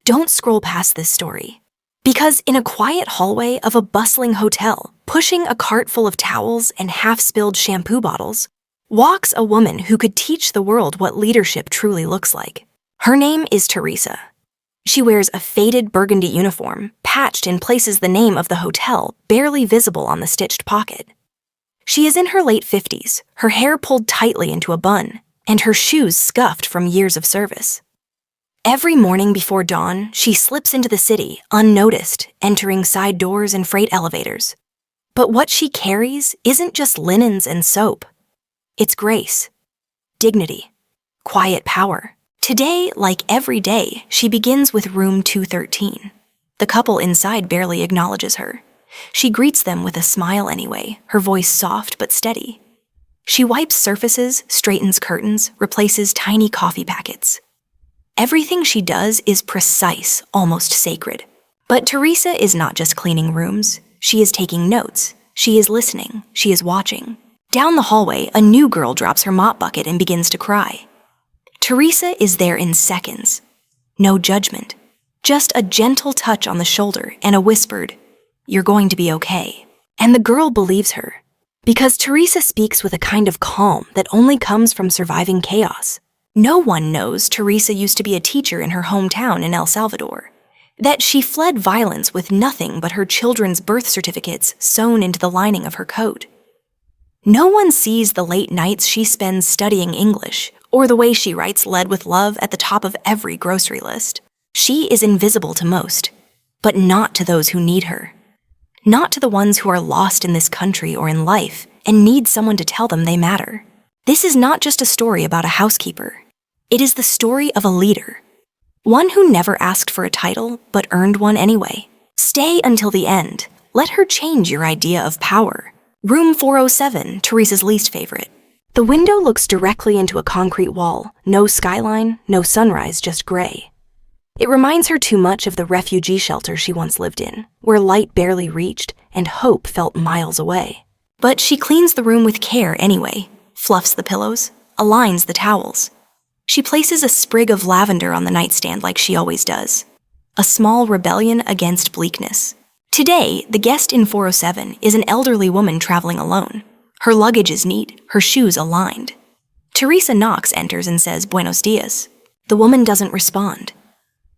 don't scroll past this story. Because in a quiet hallway of a bustling hotel, pushing a cart full of towels and half-spilled shampoo bottles, walks a woman who could teach the world what leadership truly looks like. Her name is Teresa. She wears a faded burgundy uniform, patched in places the name of the hotel barely visible on the stitched pocket. She is in her late 50s, her hair pulled tightly into a bun, and her shoes scuffed from years of service. Every morning before dawn, she slips into the city, unnoticed, entering side doors and freight elevators. But what she carries isn't just linens and soap. It's grace, dignity, quiet power. Today, like every day, she begins with room 213. The couple inside barely acknowledges her. She greets them with a smile anyway, her voice soft but steady. She wipes surfaces, straightens curtains, replaces tiny coffee packets. Everything she does is precise, almost sacred. But Teresa is not just cleaning rooms. She is taking notes. She is listening. She is watching. Down the hallway, a new girl drops her mop bucket and begins to cry. Teresa is there in seconds. No judgment. Just a gentle touch on the shoulder and a whispered, "You're going to be okay." And the girl believes her. Because Teresa speaks with a kind of calm that only comes from surviving chaos. No one knows Teresa used to be a teacher in her hometown in El Salvador, that she fled violence with nothing but her children's birth certificates sewn into the lining of her coat. No one sees the late nights she spends studying English or the way she writes "Led with Love" at the top of every grocery list. She is invisible to most, but not to those who need her. Not to the ones who are lost in this country or in life and need someone to tell them they matter. This is not just a story about a housekeeper. It is the story of a leader. One who never asked for a title, but earned one anyway. Stay until the end. Let her change your idea of power. Room 407, Teresa's least favorite. The window looks directly into a concrete wall. No skyline, no sunrise, just gray. It reminds her too much of the refugee shelter she once lived in, where light barely reached and hope felt miles away. But she cleans the room with care anyway, fluffs the pillows, aligns the towels. She places a sprig of lavender on the nightstand like she always does. A small rebellion against bleakness. Today, the guest in 407 is an elderly woman traveling alone. Her luggage is neat, her shoes aligned. Teresa Knox enters and says, "Buenos dias." The woman doesn't respond.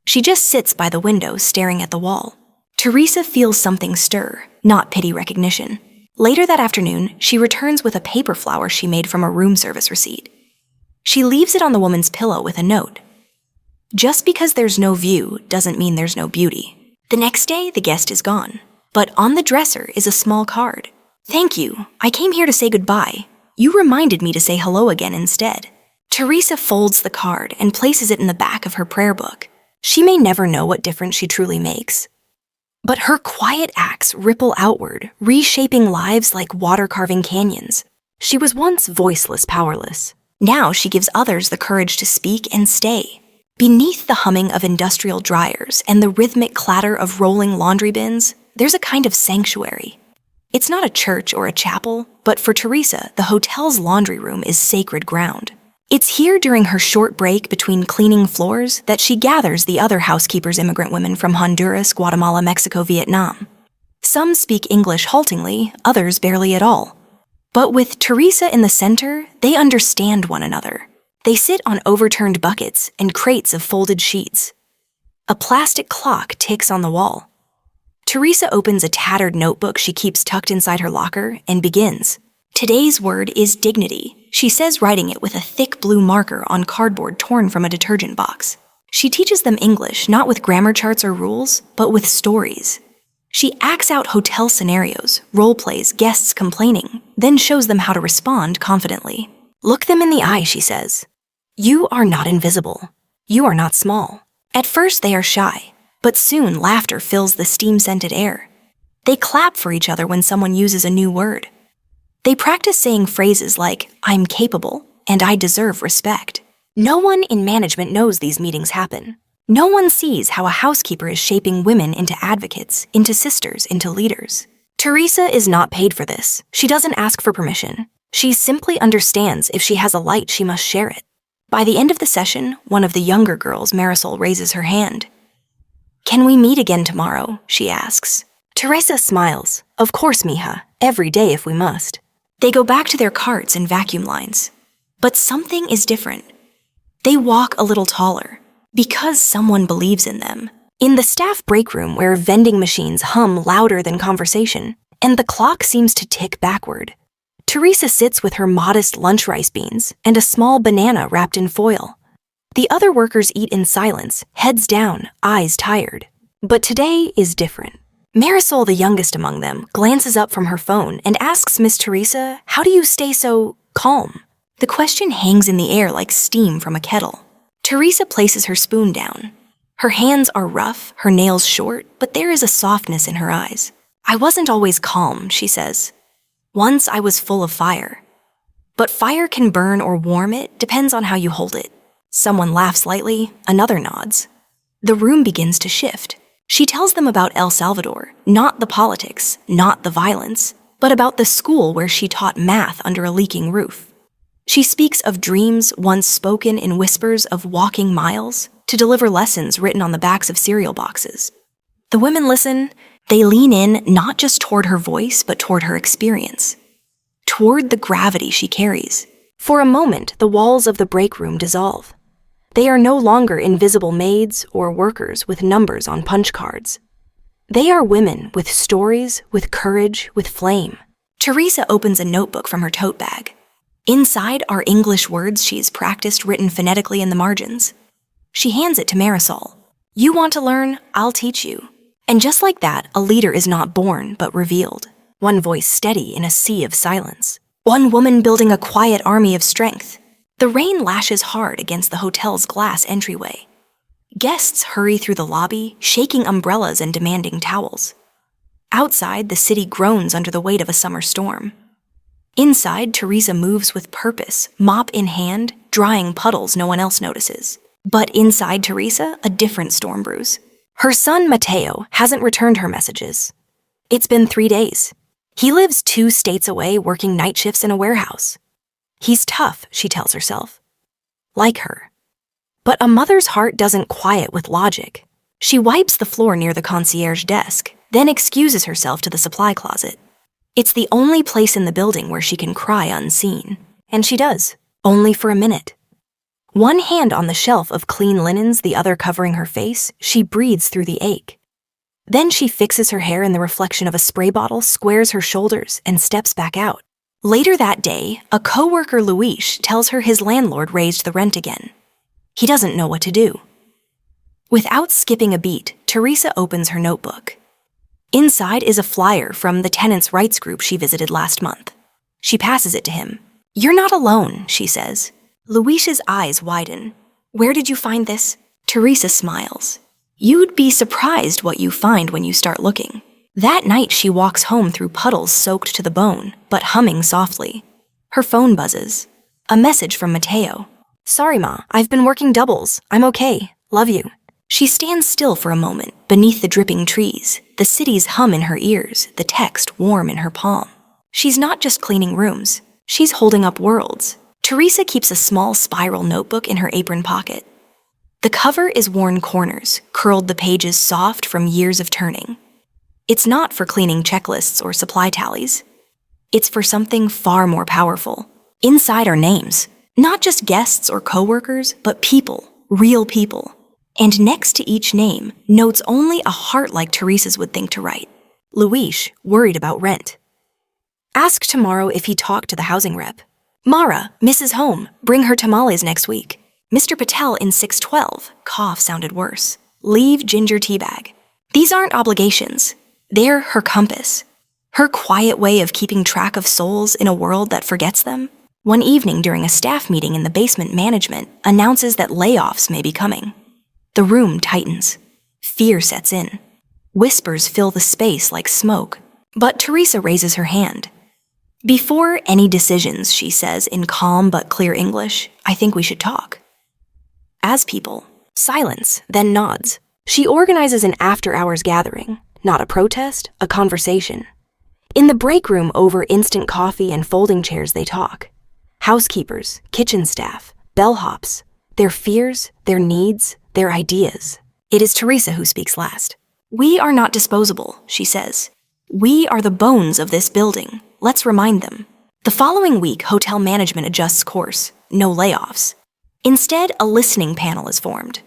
She just sits by the window staring at the wall. Teresa feels something stir, not pity recognition. Later that afternoon, she returns with a paper flower she made from a room service receipt. She leaves it on the woman's pillow with a note. Just because there's no view doesn't mean there's no beauty. The next day, the guest is gone. But on the dresser is a small card. "Thank you. I came here to say goodbye. You reminded me to say hello again instead." Teresa folds the card and places it in the back of her prayer book. She may never know what difference she truly makes. But her quiet acts ripple outward, reshaping lives like water carving canyons. She was once voiceless, powerless. Now she gives others the courage to speak and stay. Beneath the humming of industrial dryers and the rhythmic clatter of rolling laundry bins, there's a kind of sanctuary. It's not a church or a chapel, but for Teresa, the hotel's laundry room is sacred ground. It's here during her short break between cleaning floors that she gathers the other housekeepers' immigrant women from Honduras, Guatemala, Mexico, Vietnam. Some speak English haltingly, others barely at all. But with Teresa in the center, they understand one another. They sit on overturned buckets and crates of folded sheets. A plastic clock ticks on the wall. Teresa opens a tattered notebook she keeps tucked inside her locker and begins. Today's word is dignity, she says, writing it with a thick blue marker on cardboard torn from a detergent box. She teaches them English not with grammar charts or rules, but with stories. She acts out hotel scenarios, role plays guests complaining, then shows them how to respond confidently. Look them in the eye, she says. You are not invisible. You are not small. At first they are shy, but soon laughter fills the steam-scented air. They clap for each other when someone uses a new word. They practice saying phrases like, "I'm capable," and "I deserve respect." No one in management knows these meetings happen. No one sees how a housekeeper is shaping women into advocates, into sisters, into leaders. Teresa is not paid for this. She doesn't ask for permission. She simply understands if she has a light, she must share it. By the end of the session, one of the younger girls, Marisol, raises her hand. "Can we meet again tomorrow?" she asks. Teresa smiles. "Of course, mija. Every day if we must." They go back to their carts and vacuum lines. But something is different. They walk a little taller, because someone believes in them. In the staff break room where vending machines hum louder than conversation, and the clock seems to tick backward, Teresa sits with her modest lunch rice beans and a small banana wrapped in foil. The other workers eat in silence, heads down, eyes tired. But today is different. Marisol, the youngest among them, glances up from her phone and asks Miss Teresa, "How do you stay so calm?" The question hangs in the air like steam from a kettle. Teresa places her spoon down. Her hands are rough, her nails short, but there is a softness in her eyes. "I wasn't always calm," she says. "Once I was full of fire. But fire can burn or warm it, depends on how you hold it." Someone laughs lightly, another nods. The room begins to shift. She tells them about El Salvador, not the politics, not the violence, but about the school where she taught math under a leaking roof. She speaks of dreams once spoken in whispers of walking miles to deliver lessons written on the backs of cereal boxes. The women listen. They lean in not just toward her voice, but toward her experience, toward the gravity she carries. For a moment, the walls of the break room dissolve. They are no longer invisible maids or workers with numbers on punch cards. They are women with stories, with courage, with flame. Teresa opens a notebook from her tote bag. Inside are English words she's practiced written phonetically in the margins. She hands it to Marisol. "You want to learn? I'll teach you." And just like that, a leader is not born, but revealed. One voice steady in a sea of silence. One woman building a quiet army of strength. The rain lashes hard against the hotel's glass entryway. Guests hurry through the lobby, shaking umbrellas and demanding towels. Outside, the city groans under the weight of a summer storm. Inside, Teresa moves with purpose, mop in hand, drying puddles no one else notices. But inside Teresa, a different storm brews. Her son, Mateo, hasn't returned her messages. It's been 3 days. He lives 2 states away working night shifts in a warehouse. He's tough, she tells herself. Like her. But a mother's heart doesn't quiet with logic. She wipes the floor near the concierge desk, then excuses herself to the supply closet. It's the only place in the building where she can cry unseen. And she does, only for a minute. One hand on the shelf of clean linens, the other covering her face, she breathes through the ache. Then she fixes her hair in the reflection of a spray bottle, squares her shoulders, and steps back out. Later that day, a coworker, Luis, tells her his landlord raised the rent again. He doesn't know what to do. Without skipping a beat, Teresa opens her notebook. Inside is a flyer from the tenants' rights group she visited last month. She passes it to him. "You're not alone," she says. Luis's eyes widen. "Where did you find this?" Teresa smiles. "You'd be surprised what you find when you start looking." That night she walks home through puddles soaked to the bone, but humming softly. Her phone buzzes. A message from Mateo. "Sorry, Ma, I've been working doubles. I'm okay. Love you." She stands still for a moment, beneath the dripping trees, the city's hum in her ears, the text warm in her palm. She's not just cleaning rooms. She's holding up worlds. Teresa keeps a small spiral notebook in her apron pocket. The cover is worn corners, curled the pages soft from years of turning. It's not for cleaning checklists or supply tallies. It's for something far more powerful. Inside are names, not just guests or coworkers, but people, real people. And next to each name, notes only a heart like Teresa's would think to write. Luis, worried about rent. Ask tomorrow if he talked to the housing rep. Mara, Mrs. Home, bring her tamales next week. Mr. Patel in 612, cough sounded worse. Leave ginger tea bag. These aren't obligations. They're her compass. Her quiet way of keeping track of souls in a world that forgets them. One evening during a staff meeting in the basement, management announces that layoffs may be coming. The room tightens. Fear sets in. Whispers fill the space like smoke. But Teresa raises her hand. "Before any decisions," she says in calm but clear English, "I think we should talk." As people, silence, then nods. She organizes an after-hours gathering, not a protest, a conversation. In the break room over instant coffee and folding chairs they talk. Housekeepers, kitchen staff, bellhops, their fears, their needs, their ideas. It is Teresa who speaks last. "We are not disposable," she says. "We are the bones of this building. Let's remind them." The following week, hotel management adjusts course. No layoffs. Instead, a listening panel is formed.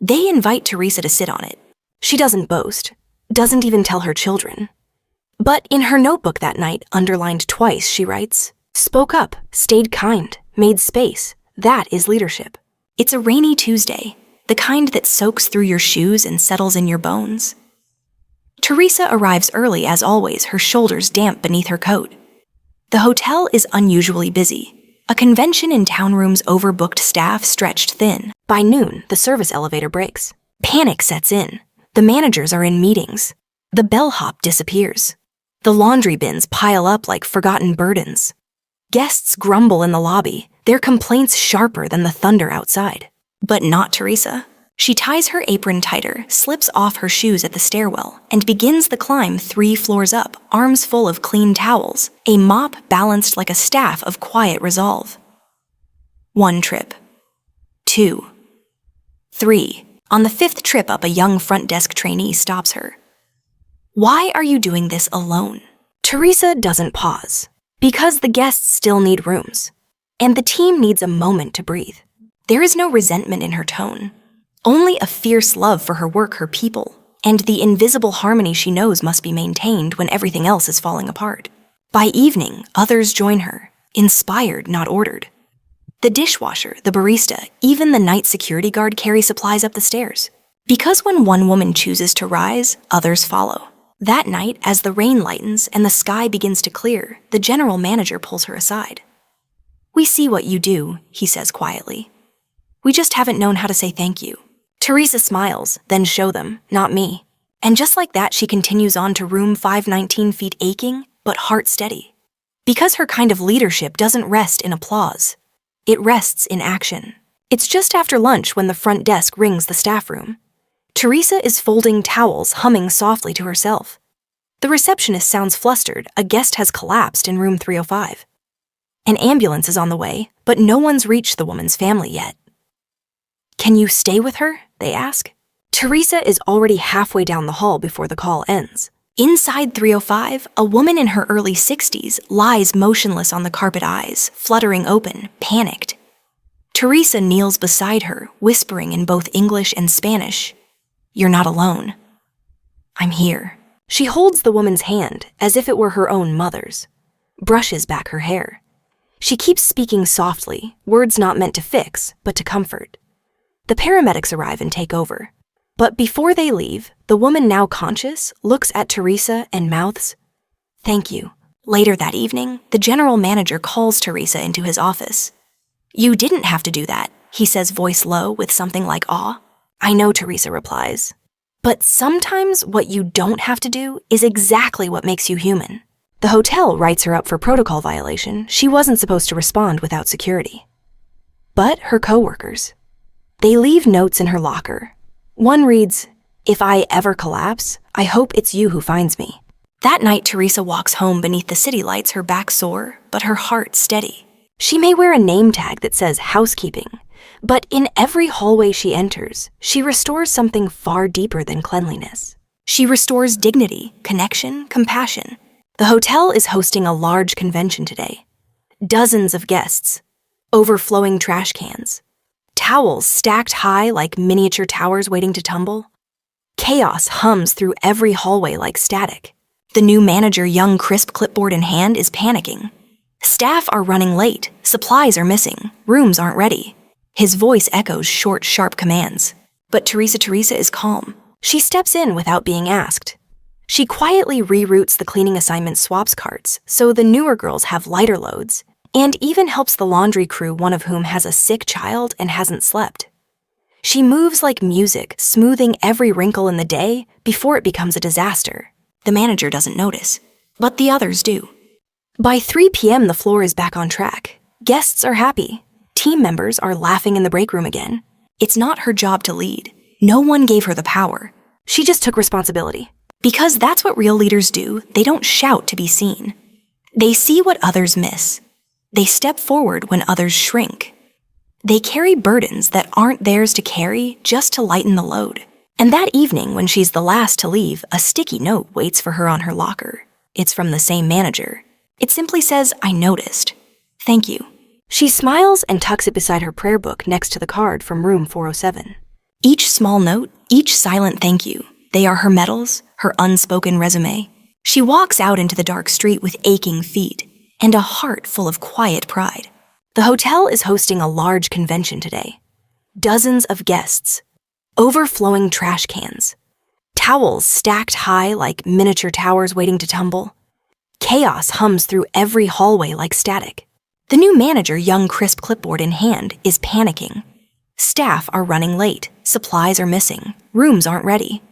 They invite Teresa to sit on it. She doesn't boast, doesn't even tell her children. But in her notebook that night, underlined twice, she writes, "Spoke up, stayed kind, made space. That is leadership." It's a rainy Tuesday, the kind that soaks through your shoes and settles in your bones. Teresa arrives early as always, her shoulders damp beneath her coat. The hotel is unusually busy. A convention in town room's overbooked staff stretched thin. By noon, the service elevator breaks. Panic sets in. The managers are in meetings. The bellhop disappears. The laundry bins pile up like forgotten burdens. Guests grumble in the lobby, their complaints sharper than the thunder outside. But not Teresa. She ties her apron tighter, slips off her shoes at the stairwell, and begins the climb 3 floors up, arms full of clean towels, a mop balanced like a staff of quiet resolve. 1 trip. 2. 3. On the 5th trip up, a young front desk trainee stops her. "Why are you doing this alone?" Teresa doesn't pause. Because the guests still need rooms. And the team needs a moment to breathe. There is no resentment in her tone. Only a fierce love for her work, her people, and the invisible harmony she knows must be maintained when everything else is falling apart. By evening, others join her, inspired, not ordered. The dishwasher, the barista, even the night security guard carry supplies up the stairs. Because when one woman chooses to rise, others follow. That night, as the rain lightens and the sky begins to clear, the general manager pulls her aside. "We see what you do," he says quietly. "We just haven't known how to say thank you." Teresa smiles, "Then show them, not me." And just like that, she continues on to room 519, feet aching, but heart steady. Because her kind of leadership doesn't rest in applause. It rests in action. It's just after lunch when the front desk rings the staff room. Teresa is folding towels, humming softly to herself. The receptionist sounds flustered. A guest has collapsed in room 305. An ambulance is on the way, but no one's reached the woman's family yet. "Can you stay with her?" they ask. Teresa is already halfway down the hall before the call ends. Inside 305, a woman in her early 60s lies motionless on the carpet, eyes fluttering open, panicked. Teresa kneels beside her, whispering in both English and Spanish, "You're not alone. I'm here." She holds the woman's hand as if it were her own mother's, brushes back her hair. She keeps speaking softly, words not meant to fix, but to comfort. The paramedics arrive and take over. But before they leave, the woman, now conscious, looks at Teresa and mouths, "Thank you." Later that evening, the general manager calls Teresa into his office. "You didn't have to do that," he says, voice low with something like awe. "I know," Teresa replies. "But sometimes what you don't have to do is exactly what makes you human." The hotel writes her up for protocol violation. She wasn't supposed to respond without security. But her coworkers. They leave notes in her locker. One reads, "If I ever collapse, I hope it's you who finds me." That night, Teresa walks home beneath the city lights, her back sore, but her heart steady. She may wear a name tag that says housekeeping, but in every hallway she enters, she restores something far deeper than cleanliness. She restores dignity, connection, compassion. The hotel is hosting a large convention today. Dozens of guests, overflowing trash cans, towels stacked high like miniature towers waiting to tumble. Chaos hums through every hallway like static. The new manager, young crisp clipboard in hand, is panicking. Staff are running late, supplies are missing, rooms aren't ready. His voice echoes short, sharp commands. But Teresa is calm. She steps in without being asked. She quietly reroutes the cleaning assignment swaps carts so the newer girls have lighter loads, and even helps the laundry crew, one of whom has a sick child and hasn't slept. She moves like music, smoothing every wrinkle in the day before it becomes a disaster. The manager doesn't notice, but the others do. By 3 p.m., the floor is back on track. Guests are happy. Team members are laughing in the break room again. It's not her job to lead. No one gave her the power. She just took responsibility. Because that's what real leaders do. They don't shout to be seen. They see what others miss. They step forward when others shrink. They carry burdens that aren't theirs to carry just to lighten the load. And that evening, when she's the last to leave, a sticky note waits for her on her locker. It's from the same manager. It simply says, "I noticed. Thank you." She smiles and tucks it beside her prayer book next to the card from room 407. Each small note, each silent thank you, they are her medals, her unspoken resume. She walks out into the dark street with aching feet and a heart full of quiet pride. The hotel is hosting a large convention today. Dozens of guests, overflowing trash cans, towels stacked high like miniature towers waiting to tumble. Chaos hums through every hallway like static. The new manager, young crisp clipboard in hand, is panicking. Staff are running late, supplies are missing, rooms aren't ready.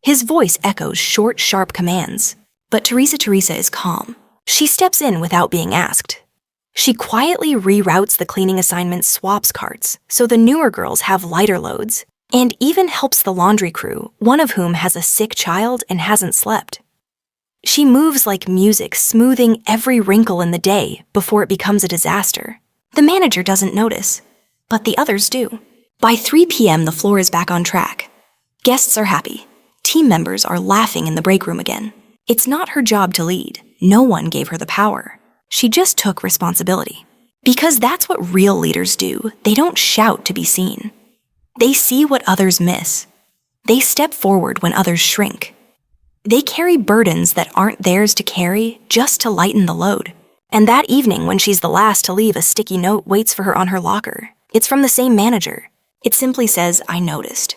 His voice echoes short, sharp commands, but Teresa is calm. She steps in without being asked. She quietly reroutes the cleaning assignment swaps carts so the newer girls have lighter loads, and even helps the laundry crew, one of whom has a sick child and hasn't slept. She moves like music, smoothing every wrinkle in the day before it becomes a disaster. The manager doesn't notice, but the others do. By 3 p.m., the floor is back on track. Guests are happy. Team members are laughing in the break room again. It's not her job to lead. No one gave her the power. She just took responsibility. Because that's what real leaders do. They don't shout to be seen. They see what others miss. They step forward when others shrink. They carry burdens that aren't theirs to carry just to lighten the load. And that evening, when she's the last to leave, a sticky note waits for her on her locker. It's from the same manager. It simply says, "I noticed.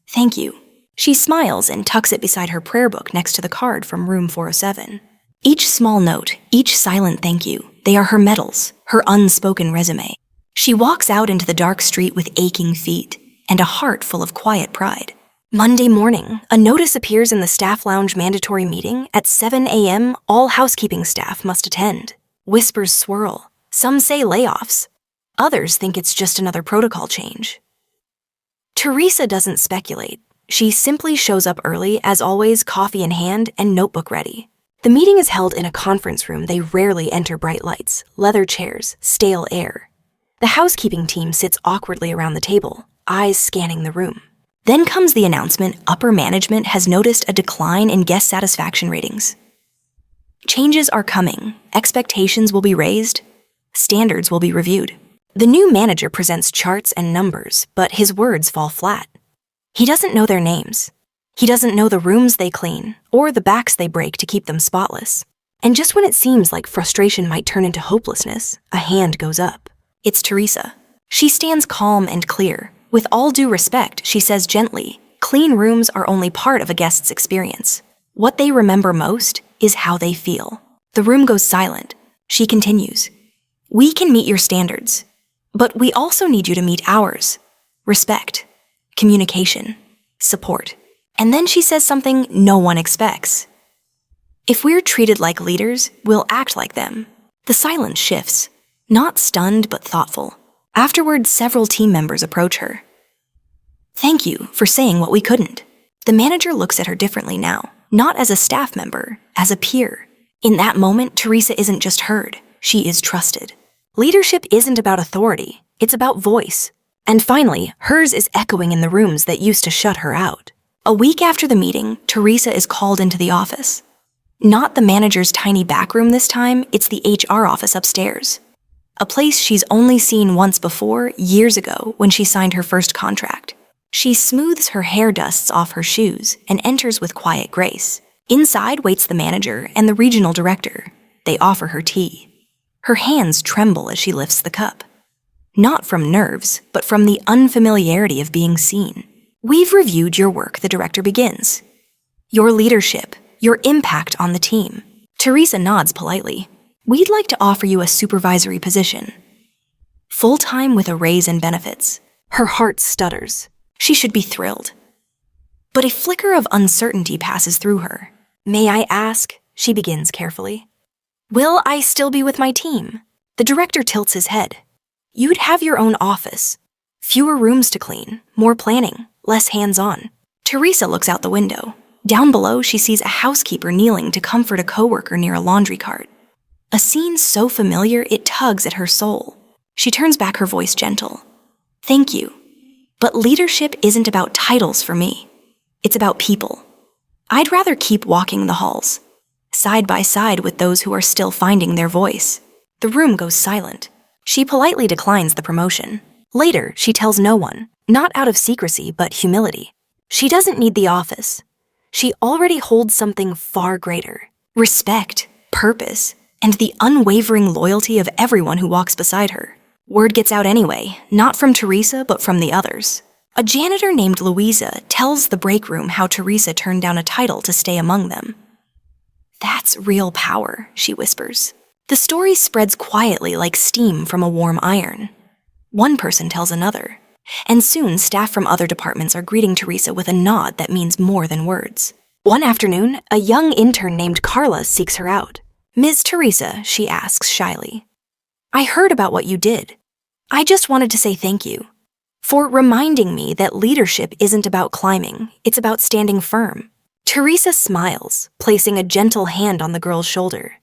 Thank you." She smiles and tucks it beside her prayer book next to the card from room 407. Each small note, each silent thank you, they are her medals, her unspoken resume. She walks out into the dark street with aching feet and a heart full of quiet pride. Monday morning, a notice appears in the staff lounge mandatory meeting at 7 a.m. All housekeeping staff must attend. Whispers swirl. Some say layoffs. Others think it's just another protocol change. Teresa doesn't speculate. She simply shows up early, as always, coffee in hand and notebook ready. The meeting is held in a conference room. They rarely enter bright lights, leather chairs, stale air. The housekeeping team sits awkwardly around the table, eyes scanning the room. Then comes the announcement upper management has noticed a decline in guest satisfaction ratings. Changes are coming. Expectations will be raised. Standards will be reviewed. The new manager presents charts and numbers, but his words fall flat. He doesn't know their names. He doesn't know the rooms they clean or the backs they break to keep them spotless. And just when it seems like frustration might turn into hopelessness, a hand goes up. It's Teresa. She stands calm and clear. With all due respect, she says gently, clean rooms are only part of a guest's experience. What they remember most is how they feel. The room goes silent. She continues, "We can meet your standards, but we also need you to meet ours. Respect, communication, support." And then she says something no one expects. "If we're treated like leaders, we'll act like them." The silence shifts, not stunned but thoughtful. Afterward, several team members approach her. "Thank you for saying what we couldn't." The manager looks at her differently now, not as a staff member, as a peer. In that moment, Teresa isn't just heard, she is trusted. Leadership isn't about authority, it's about voice. And finally, hers is echoing in the rooms that used to shut her out. A week after the meeting, Teresa is called into the office. Not the manager's tiny back room this time, it's the HR office upstairs. A place she's only seen once before, years ago, when she signed her first contract. She smooths her hair dusts off her shoes and enters with quiet grace. Inside waits the manager and the regional director. They offer her tea. Her hands tremble as she lifts the cup. Not from nerves, but from the unfamiliarity of being seen. "We've reviewed your work," the director begins. "Your leadership, your impact on the team." Teresa nods politely. "We'd like to offer you a supervisory position. Full-time with a raise and benefits." Her heart stutters. She should be thrilled. But a flicker of uncertainty passes through her. "May I ask?" she begins carefully. "Will I still be with my team?" The director tilts his head. "You'd have your own office. Fewer rooms to clean, more planning, less hands-on." Teresa looks out the window. Down below, she sees a housekeeper kneeling to comfort a coworker near a laundry cart. A scene so familiar it tugs at her soul. She turns back, her voice gentle. "Thank you. But leadership isn't about titles for me. It's about people. I'd rather keep walking the halls, side by side with those who are still finding their voice. The room goes silent. She politely declines the promotion. Later, she tells no one, not out of secrecy but humility. She doesn't need the office. She already holds something far greater: respect, purpose, and the unwavering loyalty of everyone who walks beside her. Word gets out anyway, not from Teresa but from the others. A janitor named Louisa tells the break room how Teresa turned down a title to stay among them. "That's real power," she whispers. The story spreads quietly like steam from a warm iron. One person tells another, and soon staff from other departments are greeting Teresa with a nod that means more than words. One afternoon, a young intern named Carla seeks her out. "Ms. Teresa," she asks shyly, "I heard about what you did. I just wanted to say thank you for reminding me that leadership isn't about climbing, it's about standing firm." Teresa smiles, placing a gentle hand on the girl's shoulder.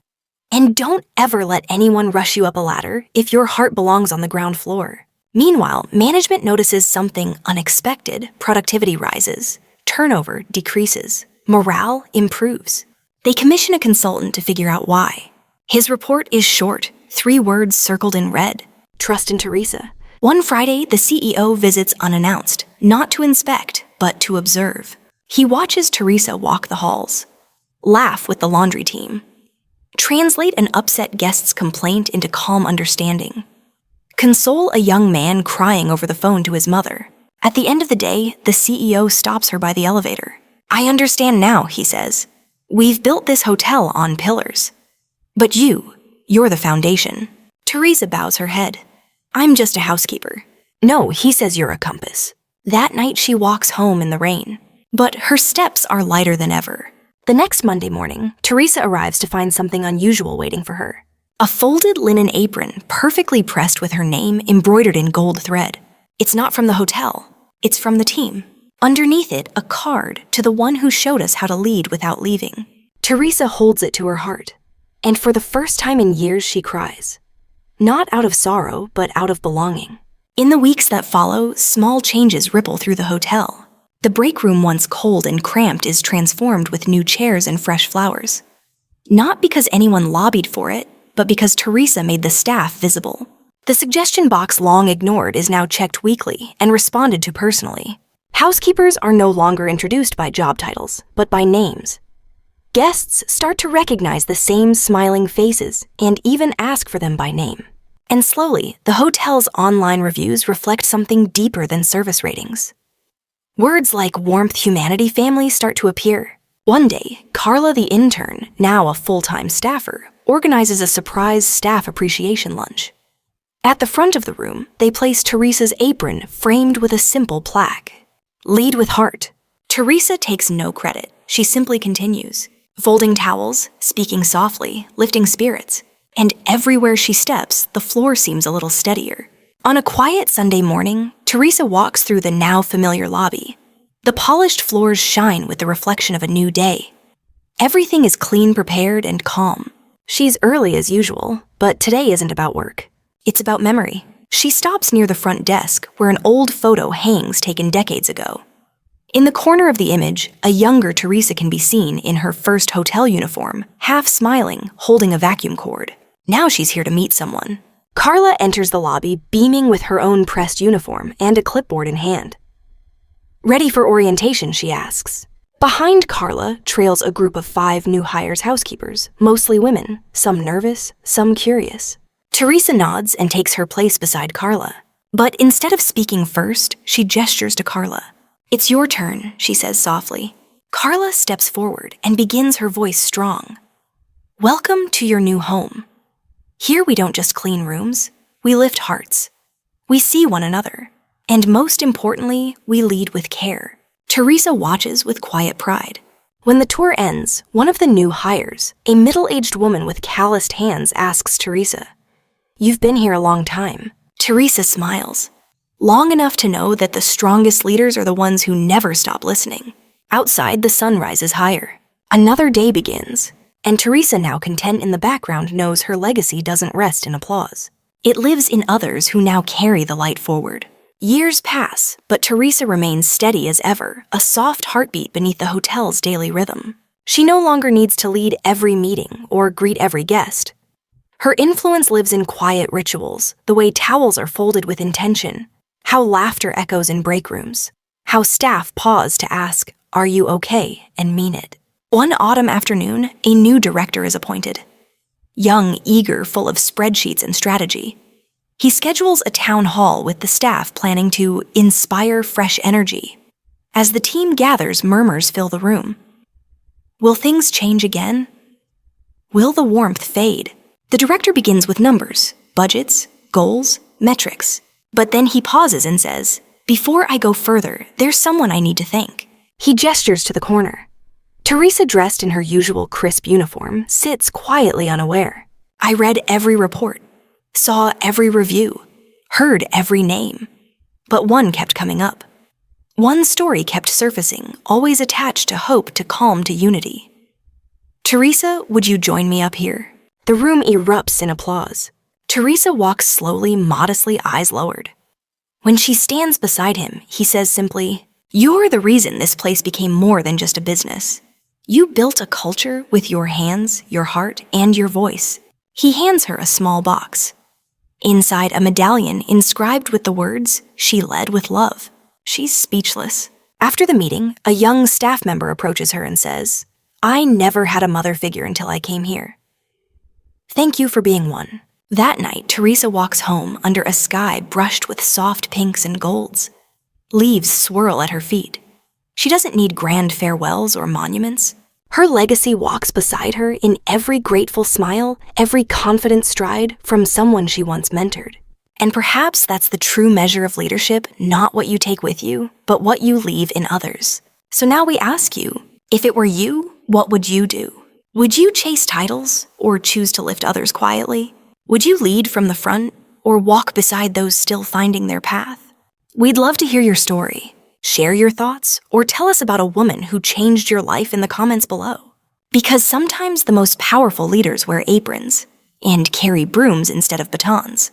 "And don't ever let anyone rush you up a ladder if your heart belongs on the ground floor." Meanwhile, management notices something unexpected. Productivity rises, turnover decreases, morale improves. They commission a consultant to figure out why. His report is short, 3 words circled in red: trust in Teresa. One Friday, the CEO visits unannounced, not to inspect, but to observe. He watches Teresa walk the halls, laugh with the laundry team, translate an upset guest's complaint into calm understanding, console a young man crying over the phone to his mother. At the end of the day, the CEO stops her by the elevator. "I understand now," he says. "We've built this hotel on pillars. But you're the foundation." Teresa bows her head. "I'm just a housekeeper." "No," he says, "you're a compass." That night she walks home in the rain, but her steps are lighter than ever. The next Monday morning, Teresa arrives to find something unusual waiting for her. A folded linen apron, perfectly pressed with her name embroidered in gold thread. It's not from the hotel. It's from the team. Underneath it, a card to the one who showed us how to lead without leaving. Teresa holds it to her heart, and for the first time in years she cries. Not out of sorrow, but out of belonging. In the weeks that follow, small changes ripple through the hotel. The break room, once cold and cramped, is transformed with new chairs and fresh flowers. Not because anyone lobbied for it, but because Teresa made the staff visible. The suggestion box long ignored is now checked weekly and responded to personally. Housekeepers are no longer introduced by job titles, but by names. Guests start to recognize the same smiling faces and even ask for them by name. And slowly, the hotel's online reviews reflect something deeper than service ratings. Words like warmth, humanity, family start to appear. One day, Carla the intern, now a full-time staffer, organizes a surprise staff appreciation lunch. At the front of the room, they place Teresa's apron framed with a simple plaque. "Lead with heart." Teresa takes no credit. She simply continues, folding towels, speaking softly, lifting spirits. And everywhere she steps, the floor seems a little steadier. On a quiet Sunday morning, Teresa walks through the now familiar lobby. The polished floors shine with the reflection of a new day. Everything is clean, prepared, and calm. She's early as usual, but today isn't about work. It's about memory. She stops near the front desk, where an old photo hangs taken decades ago. In the corner of the image, a younger Teresa can be seen in her first hotel uniform, half smiling, holding a vacuum cord. Now she's here to meet someone. Carla enters the lobby beaming with her own pressed uniform and a clipboard in hand. "Ready for orientation?" she asks. Behind Carla trails a group of 5 new hires housekeepers, mostly women, some nervous, some curious. Teresa nods and takes her place beside Carla. But instead of speaking first, she gestures to Carla. "It's your turn," she says softly. Carla steps forward and begins, her voice strong. "Welcome to your new home. Here we don't just clean rooms, we lift hearts. We see one another. And most importantly, we lead with care." Teresa watches with quiet pride. When the tour ends, one of the new hires, a middle-aged woman with calloused hands, asks Teresa, "You've been here a long time." Teresa smiles. Long enough to know that the strongest leaders are the ones who never stop listening. Outside, the sun rises higher. Another day begins. And Teresa, now content in the background, knows her legacy doesn't rest in applause. It lives in others who now carry the light forward. Years pass, but Teresa remains steady as ever, a soft heartbeat beneath the hotel's daily rhythm. She no longer needs to lead every meeting or greet every guest. Her influence lives in quiet rituals, the way towels are folded with intention, how laughter echoes in break rooms, how staff pause to ask, "Are you okay?" and mean it. One autumn afternoon, a new director is appointed. Young, eager, full of spreadsheets and strategy. He schedules a town hall with the staff planning to inspire fresh energy. As the team gathers, murmurs fill the room. Will things change again? Will the warmth fade? The director begins with numbers, budgets, goals, metrics. But then he pauses and says, "Before I go further, there's someone I need to thank." He gestures to the corner. Teresa, dressed in her usual crisp uniform, sits quietly unaware. I read every report, saw every review, heard every name. But one kept coming up. One story kept surfacing, always attached to hope, to calm, to unity. "Teresa, would you join me up here?" The room erupts in applause. Teresa walks slowly, modestly, eyes lowered. When she stands beside him, he says simply, "You're the reason this place became more than just a business. You built a culture with your hands, your heart, and your voice." He hands her a small box. Inside, a medallion inscribed with the words, "She led with love." She's speechless. After the meeting, a young staff member approaches her and says, "I never had a mother figure until I came here. Thank you for being one." That night, Teresa walks home under a sky brushed with soft pinks and golds. Leaves swirl at her feet. She doesn't need grand farewells or monuments. Her legacy walks beside her in every grateful smile, every confident stride from someone she once mentored. And perhaps that's the true measure of leadership, not what you take with you, but what you leave in others. So now we ask you, if it were you, what would you do? Would you chase titles or choose to lift others quietly? Would you lead from the front or walk beside those still finding their path? We'd love to hear your story. Share your thoughts or tell us about a woman who changed your life in the comments below. Because sometimes the most powerful leaders wear aprons and carry brooms instead of batons.